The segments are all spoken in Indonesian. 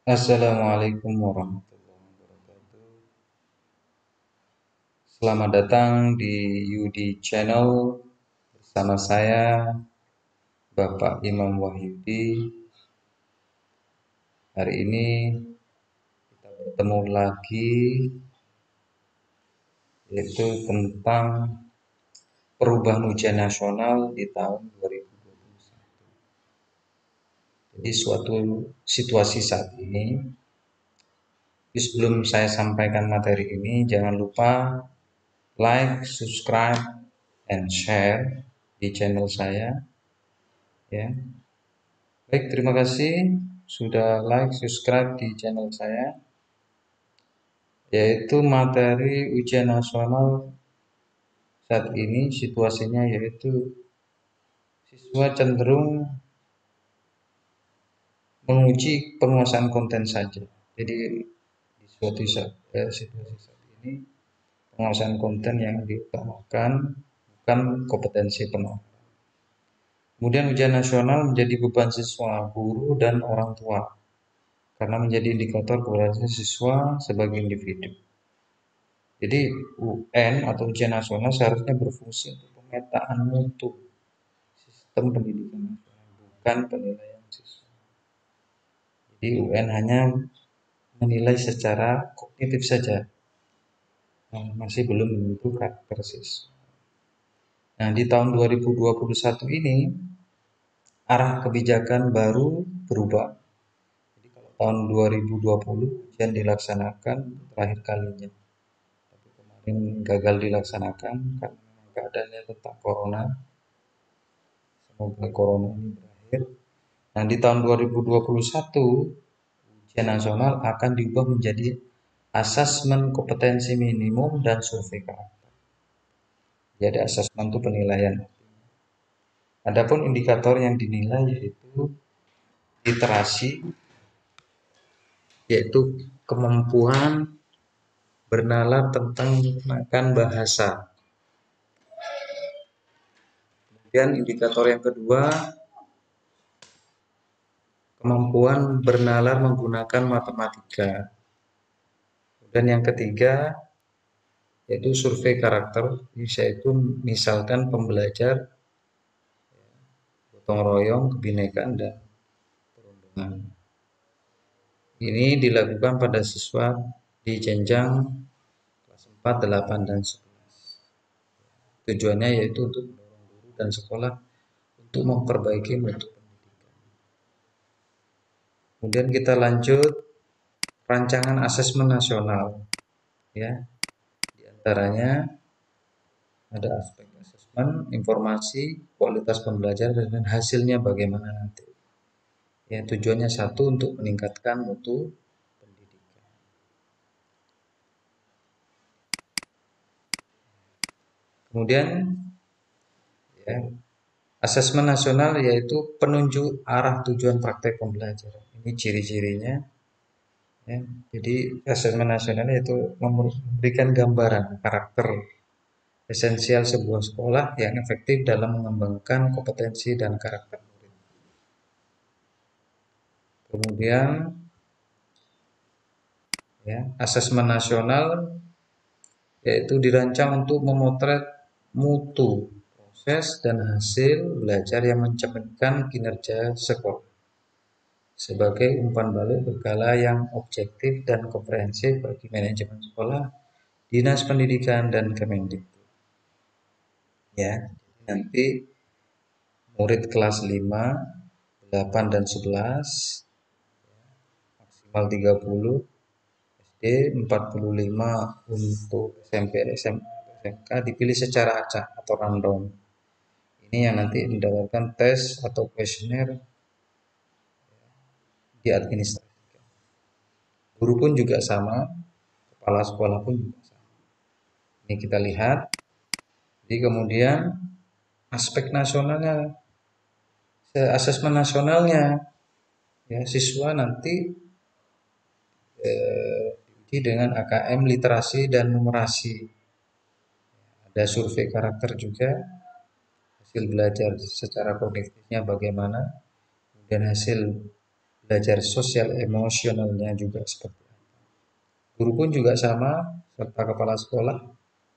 Assalamualaikum warahmatullahi wabarakatuh. Selamat datang di Yudi Channel bersama saya Bapak Imam Wahyudi. Hari ini kita bertemu lagi yaitu tentang perubahan ujian nasional di tahun 2021. Jadi suatu situasi saat ini, sebelum saya sampaikan materi ini, jangan lupa like, subscribe, and share di channel saya ya. Baik, terima kasih sudah like, subscribe di channel saya, yaitu materi ujian nasional saat ini situasinya yaitu siswa cenderung menguji penguasaan konten saja. Jadi di situasi saat ini penguasaan konten yang diutamakan, bukan kompetensi penuh. Kemudian ujian nasional menjadi beban siswa, guru, dan orang tua karena menjadi indikator kualitas siswa sebagai individu. Jadi UN atau ujian nasional seharusnya berfungsi untuk pemetaan mutu sistem pendidikan nasional, bukan penilaian siswa. Jadi UN hanya menilai secara kognitif saja, masih belum menentu karakter siswa. Nah, di tahun 2021 ini arah kebijakan baru berubah. Jadi kalau tahun 2020 ujian dilaksanakan terakhir kalinya, tapi kemarin gagal dilaksanakan karena keadaannya tentang corona. Semoga corona ini berakhir. Nah, di tahun 2021 ujian nasional akan diubah menjadi asesmen kompetensi minimum dan survei karakter. Jadi asesmen itu penilaian. Adapun indikator yang dinilai yaitu literasi, yaitu kemampuan bernalar tentang menggunakan bahasa. Kemudian indikator yang kedua, kemampuan bernalar menggunakan matematika. Dan yang ketiga, yaitu survei karakter, yaitu misalkan pembelajar, gotong royong, kebinekaan, dan perundungan. Ini dilakukan pada siswa di jenjang kelas 4, 8, dan 11. Tujuannya yaitu untuk mendorong guru dan sekolah untuk memperbaiki mutu pendidikan. Kemudian kita lanjut rancangan asesmen nasional, ya. Di antaranya ada aspek asesmen, informasi, kualitas pembelajaran, dan hasilnya bagaimana nanti. Ya, tujuannya satu untuk meningkatkan mutu pendidikan. Kemudian ya, asesmen nasional yaitu penunjuk arah tujuan praktek pembelajaran. Ini ciri-cirinya. Ya. Jadi asesmen nasional yaitu memberikan gambaran karakter esensial sebuah sekolah yang efektif dalam mengembangkan kompetensi dan karakter murid. Kemudian ya, asesmen nasional yaitu dirancang untuk memotret mutu proses dan hasil belajar yang mencerminkan kinerja sekolah sebagai umpan balik berkala yang objektif dan komprehensif bagi manajemen sekolah, dinas pendidikan, dan Kemendikbud. Ya, nanti murid kelas 5, 8, dan 11 maksimal 30, SD 45 untuk SMP, SMA, SMK dipilih secara acak atau random. Ini yang nanti mendapatkan tes atau kuesioner di administrasi. Guru pun juga sama, kepala sekolah pun juga sama. Ini kita lihat. Jadi kemudian aspek nasionalnya, asesmen nasionalnya, ya siswa nanti diuji dengan AKM literasi dan numerasi. Ada survei karakter juga, hasil belajar secara kognitifnya bagaimana, kemudian hasil belajar sosial emosionalnya juga seperti apa. Guru pun juga sama, serta kepala sekolah,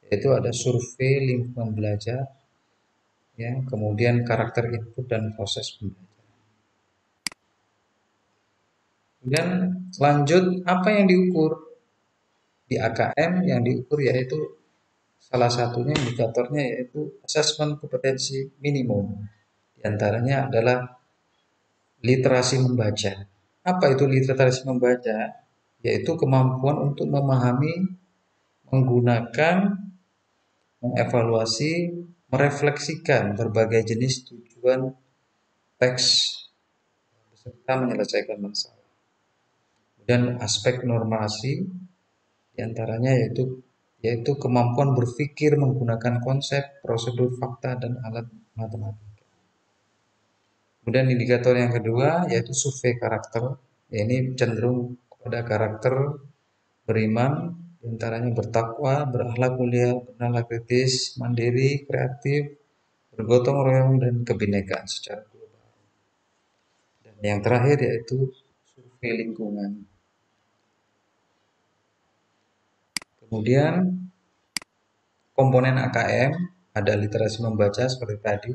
yaitu ada survei lingkungan belajar, ya, kemudian karakter input dan proses pembelajaran. Kemudian lanjut, apa yang diukur di AKM? Yang diukur yaitu salah satunya indikatornya yaitu asesmen kompetensi minimum. Di antaranya adalah literasi membaca. Apa itu literasi membaca? Yaitu kemampuan untuk memahami, menggunakan, mengevaluasi, merefleksikan berbagai jenis tujuan teks beserta menyelesaikan masalah. Dan aspek normasi diantaranya yaitu kemampuan berpikir menggunakan konsep, prosedur, fakta, dan alat matematika. Kemudian indikator yang kedua yaitu survei karakter. Ya, ini cenderung pada karakter beriman, diantaranya bertakwa, berakhlak mulia, bernalar kritis, mandiri, kreatif, bergotong royong, dan kebinekaan secara global. Dan yang terakhir yaitu survei lingkungan. Kemudian komponen AKM ada literasi membaca seperti tadi.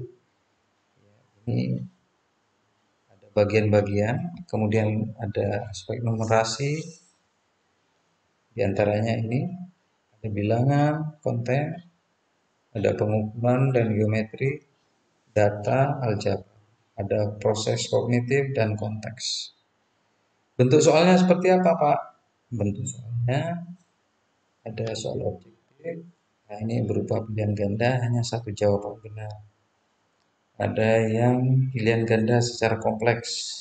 Ini ada bagian-bagian, kemudian ada aspek numerasi, diantaranya ini ada bilangan, konten, ada pengukuran dan geometri, data, aljabar, ada proses kognitif dan konteks. Bentuk soalnya seperti apa, Pak? Bentuk soalnya ada soal objektif. Nah, ini berupa pilihan ganda, hanya satu jawaban benar. Ada yang pilihan ganda secara kompleks.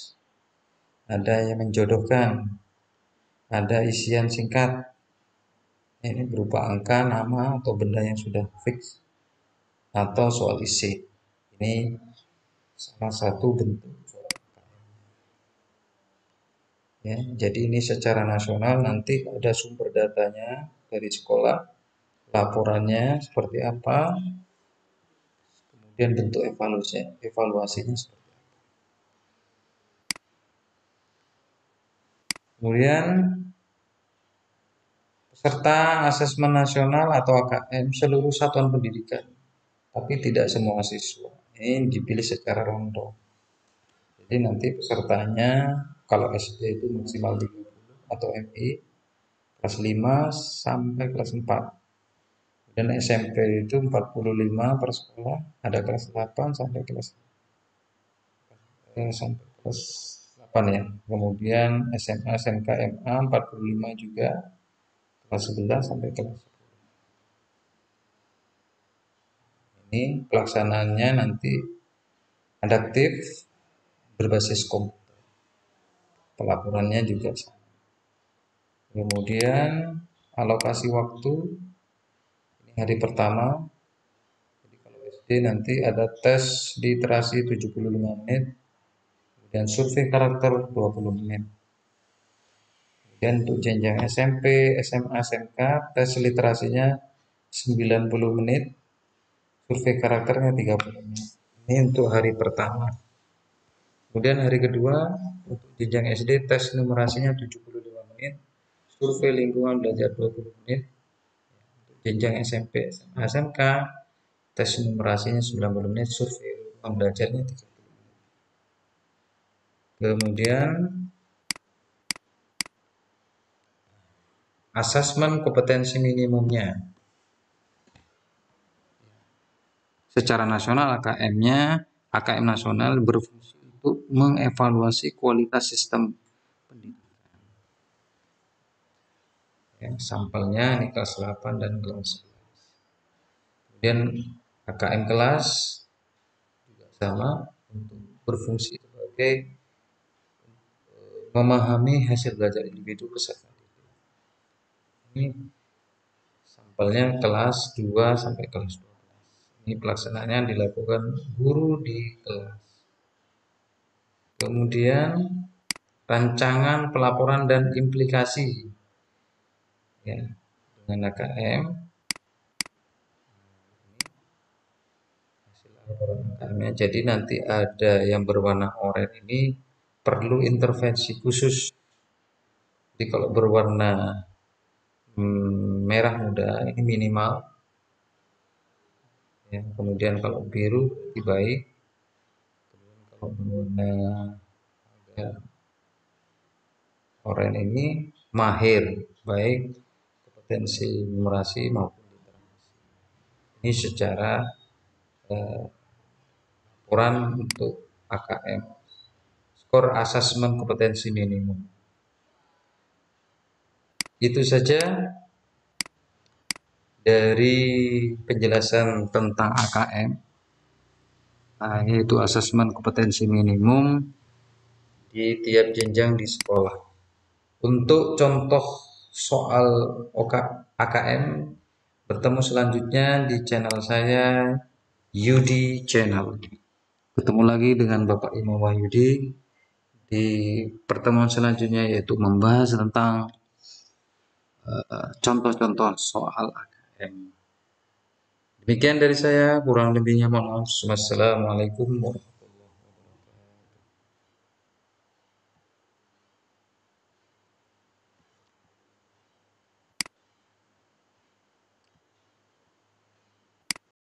Ada yang menjodohkan. Ada isian singkat. Ini berupa angka, nama, atau benda yang sudah fix. Atau soal isi. Ini salah satu bentuk soal. Ya, jadi ini secara nasional nanti ada sumber datanya dari sekolah, laporannya seperti apa, kemudian bentuk evaluasinya seperti apa. Kemudian peserta asesmen nasional atau AKM seluruh satuan pendidikan, tapi tidak semua siswa. Ini dipilih secara random. Jadi nanti pesertanya kalau SD itu maksimal 30 atau MI kelas 5 sampai kelas 4. Dan SMP itu 45 per sekolah, ada kelas 8 sampai kelas 8 ya. Kemudian SMA, SMK, MA 45 juga, kelas 11 sampai kelas 10. Ini pelaksanaannya nanti adaptif berbasis komputer. Pelaporannya juga sama. Kemudian alokasi waktu ini hari pertama. Jadi kalau SD nanti ada tes literasi 75 menit, kemudian survei karakter 20 menit. Dan untuk jenjang SMP, SMA, SMK, tes literasinya 90 menit, survei karakternya 30 menit. Ini untuk hari pertama. Kemudian hari kedua, untuk jenjang SD, tes numerasinya 75 menit, survei lingkungan belajar 20 menit. Untuk jenjang SMP, SMA, SMK, tes numerasinya 90 menit, survei lingkungan belajarnya 30 menit. Kemudian asesmen kompetensi minimumnya. Secara nasional AKM nasional berfungsi untuk mengevaluasi kualitas sistem pendidikan. Ya, sampelnya ini kelas 8 dan kelas 11. Kemudian AKM kelas juga sama untuk berfungsi sebagai memahami hasil belajar individu peserta didik. Ini sampelnya kelas 2 sampai kelas 12. Ini pelaksanaannya dilakukan guru di kelas. Kemudian rancangan pelaporan dan implikasi ya, dengan AKM. Hasil laporan AKM-nya. Jadi nanti ada yang berwarna oranye ini perlu intervensi khusus. Jadi kalau berwarna merah muda ini minimal, ya. Kemudian kalau biru lebih baik. Kalau berwarna agak oranye ini mahir, baik kompetensi numerasi maupun literasi. Ini secara laporan untuk AKM, skor asesmen kompetensi minimum. Itu saja dari penjelasan tentang AKM, yaitu asesmen kompetensi minimum di tiap jenjang di sekolah. Untuk contoh soal AKM, bertemu selanjutnya di channel saya, Yudi Channel. Ketemu lagi dengan Bapak Imam Wahyudi di pertemuan selanjutnya, yaitu membahas tentang contoh-contoh soal AKM. Demikian dari saya, kurang lebihnya mohon maaf. Wassalamualaikum warahmatullahi wabarakatuh.